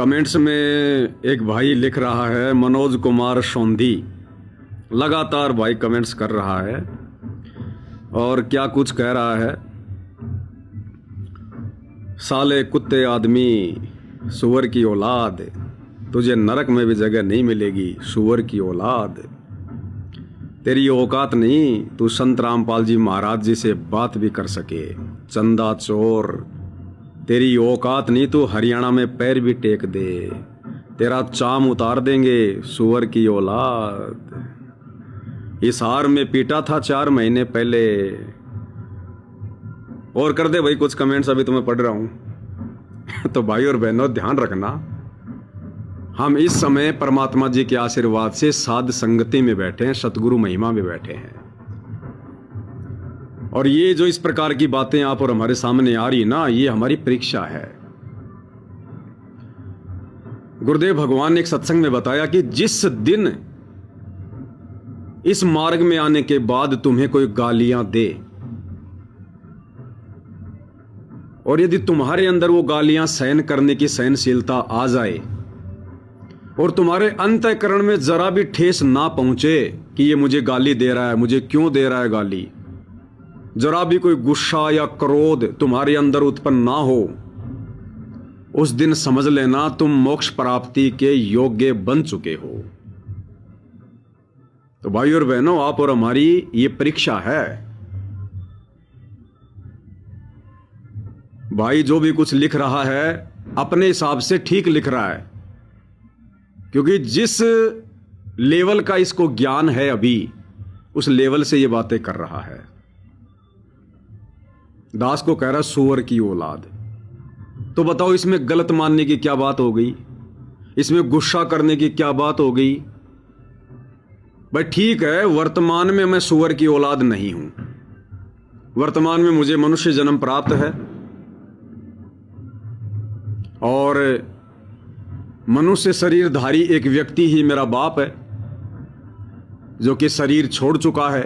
Comments में एक भाई लिख रहा है, मनोज कुमार सोंधी। लगातार भाई कमेंट्स कर रहा है और क्या कुछ कह रहा है। साले कुत्ते आदमी, सुअर की औलाद, तुझे नरक में भी जगह नहीं मिलेगी, सुअर की औलाद। तेरी औकात नहीं तू संत रामपाल जी महाराज जी से बात भी कर सके, चंदा चोर। तेरी औकात नहीं तू हरियाणा में पैर भी टेक दे, तेरा चाम उतार देंगे, सुअर की औलाद। इस हार में पीटा था 4 महीने पहले। और कर दे भाई कुछ कमेंट्स, अभी तो मैं पढ़ रहा हूं। तो भाई और बहनों ध्यान रखना, हम इस समय परमात्मा जी के आशीर्वाद से साध संगति में बैठे हैं, सतगुरु महिमा में बैठे हैं। और ये जो इस प्रकार की बातें आप और हमारे सामने आ रही ना, ये हमारी परीक्षा है। गुरुदेव भगवान ने एक सत्संग में बताया कि जिस दिन इस मार्ग में आने के बाद तुम्हें कोई गालियां दे और यदि तुम्हारे अंदर वो गालियां सहन करने की सहनशीलता आ जाए और तुम्हारे अंतःकरण में जरा भी ठेस ना पहुंचे कि ये मुझे गाली दे रहा है, मुझे क्यों दे रहा है गाली, जरा भी कोई गुस्सा या क्रोध तुम्हारे अंदर उत्पन्न ना हो, उस दिन समझ लेना तुम मोक्ष प्राप्ति के योग्य बन चुके हो। तो भाई और बहनों, आप और हमारी ये परीक्षा है। भाई जो भी कुछ लिख रहा है अपने हिसाब से ठीक लिख रहा है, क्योंकि जिस लेवल का इसको ज्ञान है अभी, उस लेवल से ये बातें कर रहा है। दास को कह रहा सुअर की औलाद। तो बताओ इसमें गलत मानने की क्या बात हो गई, इसमें गुस्सा करने की क्या बात हो गई। भाई ठीक है, वर्तमान में मैं सुअर की औलाद नहीं हूं, वर्तमान में मुझे मनुष्य जन्म प्राप्त है और मनुष्य शरीरधारी एक व्यक्ति ही मेरा बाप है जो कि शरीर छोड़ चुका है।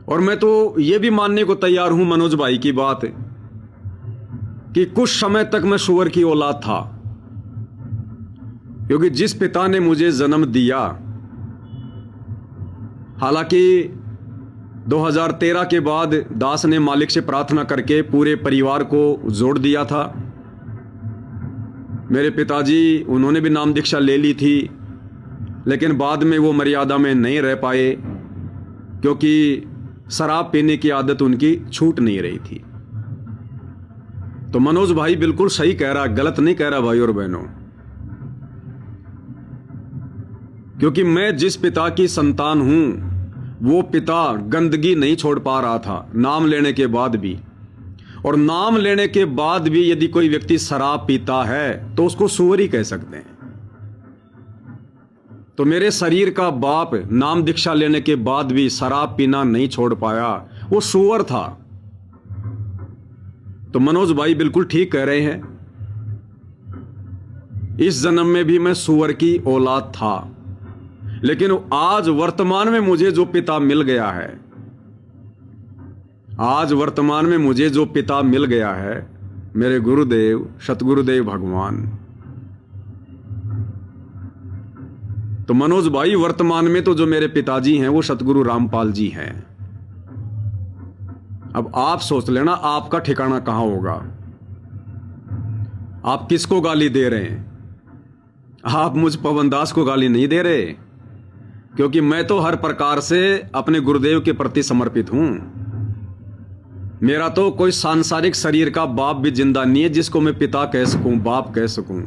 और मैं तो यह भी मानने को तैयार हूं मनोज भाई की बात कि कुछ समय तक मैं सुअर की औलाद था, क्योंकि जिस पिता ने मुझे जन्म दिया, हालांकि 2013 के बाद दास ने मालिक से प्रार्थना करके पूरे परिवार को जोड़ दिया था। मेरे पिताजी, उन्होंने भी नाम दीक्षा ले ली थी, लेकिन बाद में वो मर्यादा में नहीं रह पाए क्योंकि शराब पीने की आदत उनकी छूट नहीं रही थी। तो मनोज भाई बिल्कुल सही कह रहा, गलत नहीं कह रहा भाई और बहनों, क्योंकि मैं जिस पिता की संतान हूं वो पिता गंदगी नहीं छोड़ पा रहा था नाम लेने के बाद भी। और नाम लेने के बाद भी यदि कोई व्यक्ति शराब पीता है तो उसको सुअर ही कह सकते हैं। तो मेरे शरीर का बाप नाम दीक्षा लेने के बाद भी शराब पीना नहीं छोड़ पाया, वो सुअर था। तो मनोज भाई बिल्कुल ठीक कह रहे हैं, इस जन्म में भी मैं सुअर की औलाद था, लेकिन आज वर्तमान में मुझे जो पिता मिल गया है, आज वर्तमान में मुझे जो पिता मिल गया है, मेरे गुरुदेव सतगुरुदेव भगवान। तो मनोज भाई वर्तमान में तो जो मेरे पिताजी हैं वो सतगुरु रामपाल जी हैं। अब आप सोच लेना आपका ठिकाना कहां होगा। आप किसको गाली दे रहे हैं? आप मुझ पवनदास को गाली नहीं दे रहे, क्योंकि मैं तो हर प्रकार से अपने गुरुदेव के प्रति समर्पित हूं। मेरा तो कोई सांसारिक शरीर का बाप भी जिंदा नहीं है जिसको मैं पिता कह सकूं, बाप कह सकूं।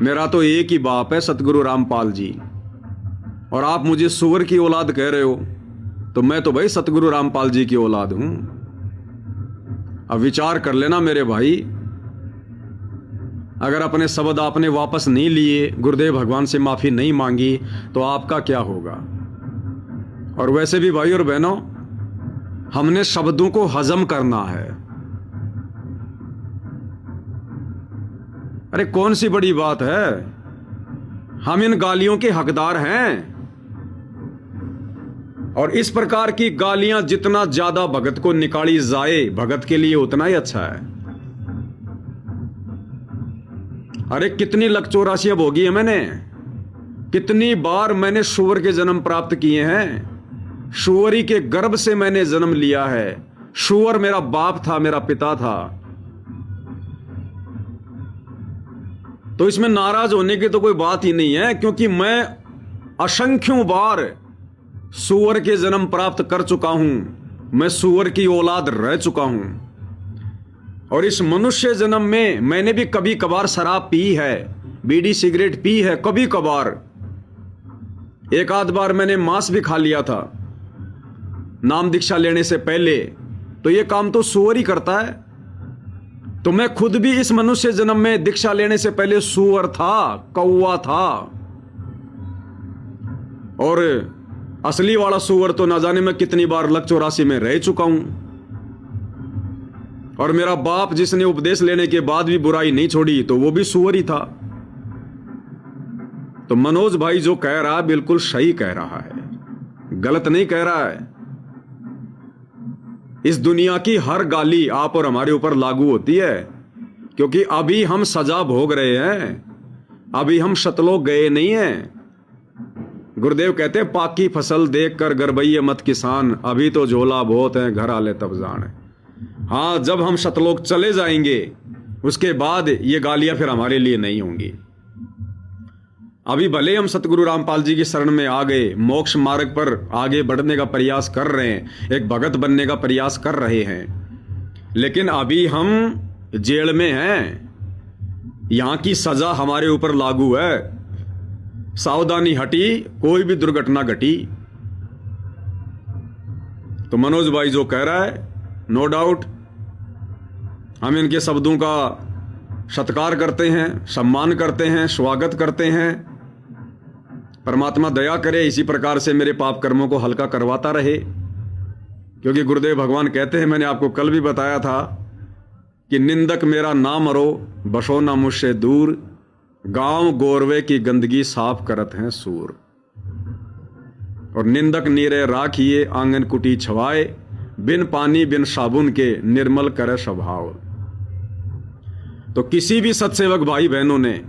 मेरा तो एक ही बाप है, सतगुरु रामपाल जी। और आप मुझे सुअर की औलाद कह रहे हो, तो मैं तो भाई सतगुरु रामपाल जी की औलाद हूं। अब विचार कर लेना मेरे भाई, अगर अपने शब्द आपने वापस नहीं लिए, गुरुदेव भगवान से माफी नहीं मांगी, तो आपका क्या होगा। और वैसे भी भाई और बहनों, हमने शब्दों को हजम करना है। अरे कौन सी बड़ी बात है, हम इन गालियों के हकदार हैं। और इस प्रकार की गालियां जितना ज्यादा भगत को निकाली जाए, भगत के लिए उतना ही अच्छा है। अरे कितनी लक चौरासियां भोगी है मैंने, कितनी बार मैंने सूअर के जन्म प्राप्त किए हैं, सूअरी के गर्भ से मैंने जन्म लिया है, सूअर मेरा बाप था, मेरा पिता था। तो इसमें नाराज होने की तो कोई बात ही नहीं है, क्योंकि मैं असंख्यों बार सूअर के जन्म प्राप्त कर चुका हूं, मैं सूअर की औलाद रह चुका हूं। और इस मनुष्य जन्म में मैंने भी कभी कभार शराब पी है, बीड़ी सिगरेट पी है, कभी कभार एक आध बार मैंने मांस भी खा लिया था नाम दीक्षा लेने से पहले। तो ये काम तो सूअर ही करता है। तो मैं खुद भी इस मनुष्य जन्म में दीक्षा लेने से पहले सूअर था, कौवा था। और असली वाला सूअर तो ना जाने मैं कितनी बार लक 84 में रह चुका हूं। और मेरा बाप जिसने उपदेश लेने के बाद भी बुराई नहीं छोड़ी, तो वो भी सूअर ही था। तो मनोज भाई जो कह रहा है बिल्कुल सही कह रहा है, गलत नहीं कह रहा है। इस दुनिया की हर गाली आप और हमारे ऊपर लागू होती है, क्योंकि अभी हम सजा भोग रहे हैं, अभी हम शतलोक गए नहीं हैं। गुरुदेव कहते हैं पाकी फसल देख कर गरबैये मत किसान, अभी तो झोला बहुत है घर आले तब जाने। हाँ, जब हम शतलोक चले जाएंगे उसके बाद ये गालियां फिर हमारे लिए नहीं होंगी। अभी भले हम सतगुरु रामपाल जी की शरण में आ गए, मोक्ष मार्ग पर आगे बढ़ने का प्रयास कर रहे हैं, एक भगत बनने का प्रयास कर रहे हैं, लेकिन अभी हम जेल में हैं। यहां की सजा हमारे ऊपर लागू है। सावधानी हटी, कोई भी दुर्घटना घटी। तो मनोज भाई जो कह रहा है, नो डाउट हम इनके शब्दों का सत्कार करते हैं, सम्मान करते हैं, स्वागत करते हैं। परमात्मा दया करे, इसी प्रकार से मेरे पाप कर्मों को हल्का करवाता रहे। क्योंकि गुरुदेव भगवान कहते हैं, मैंने आपको कल भी बताया था कि निंदक मेरा ना मरो, बसो ना मुझसे दूर, गांव गोरवे की गंदगी साफ करत हैं सूर। और निंदक नीरे राखिए आंगन कुटी छवाए, बिन पानी बिन साबुन के निर्मल करे स्वभाव। तो किसी भी सत्सेवक भाई बहनों ने,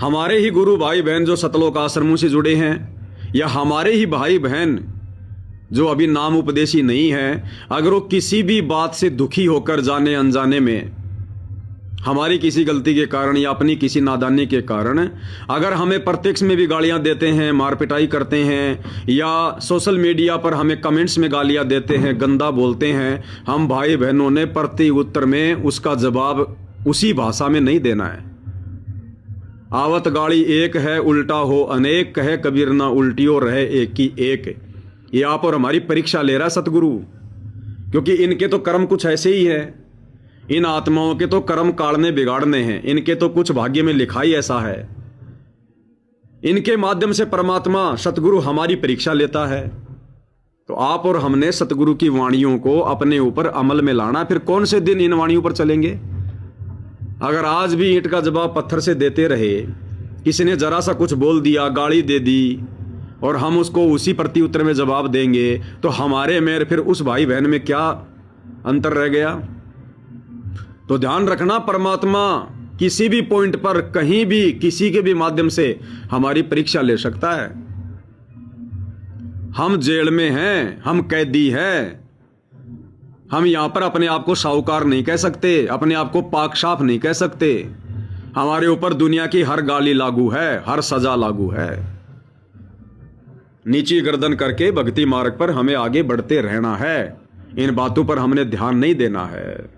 हमारे ही गुरु भाई बहन जो सतलोक आश्रमों से जुड़े हैं, या हमारे ही भाई बहन जो अभी नाम उपदेशी नहीं है, अगर वो किसी भी बात से दुखी होकर जाने अनजाने में, हमारी किसी गलती के कारण या अपनी किसी नादानी के कारण अगर हमें प्रत्यक्ष में भी गालियां देते हैं, मार पिटाई करते हैं, या सोशल मीडिया पर हमें कमेंट्स में गालियां देते हैं, गंदा बोलते हैं, हम भाई बहनों ने प्रति उत्तर में उसका जवाब उसी भाषा में नहीं देना है। आवत गाड़ी एक है उल्टा हो अनेक, कहे कबीर ना उल्टियों रहे एक ही एक। ये आप और हमारी परीक्षा ले रहा है सतगुरु, क्योंकि इनके तो कर्म कुछ ऐसे ही है। इन आत्माओं के तो कर्म काढ़ने बिगाड़ने हैं, इनके तो कुछ भाग्य में लिखा ही ऐसा है। इनके माध्यम से परमात्मा सतगुरु हमारी परीक्षा लेता है। तो आप और हमने सतगुरु की वाणियों को अपने ऊपर अमल में लाना। फिर कौन से दिन इन वाणियों पर चलेंगे? अगर आज भी ईंट का जवाब पत्थर से देते रहे, किसी ने जरा सा कुछ बोल दिया, गाली दे दी, और हम उसको उसी प्रति उत्तर में जवाब देंगे, तो हमारे में फिर उस भाई बहन में क्या अंतर रह गया? तो ध्यान रखना, परमात्मा किसी भी पॉइंट पर कहीं भी किसी के भी माध्यम से हमारी परीक्षा ले सकता है। हम जेल में हैं, हम कैदी हैं। हम यहां पर अपने आप को साहूकार नहीं कह सकते, अपने आप को पाक साफ नहीं कह सकते। हमारे ऊपर दुनिया की हर गाली लागू है, हर सजा लागू है। नीची गर्दन करके भक्ति मार्ग पर हमें आगे बढ़ते रहना है। इन बातों पर हमने ध्यान नहीं देना है।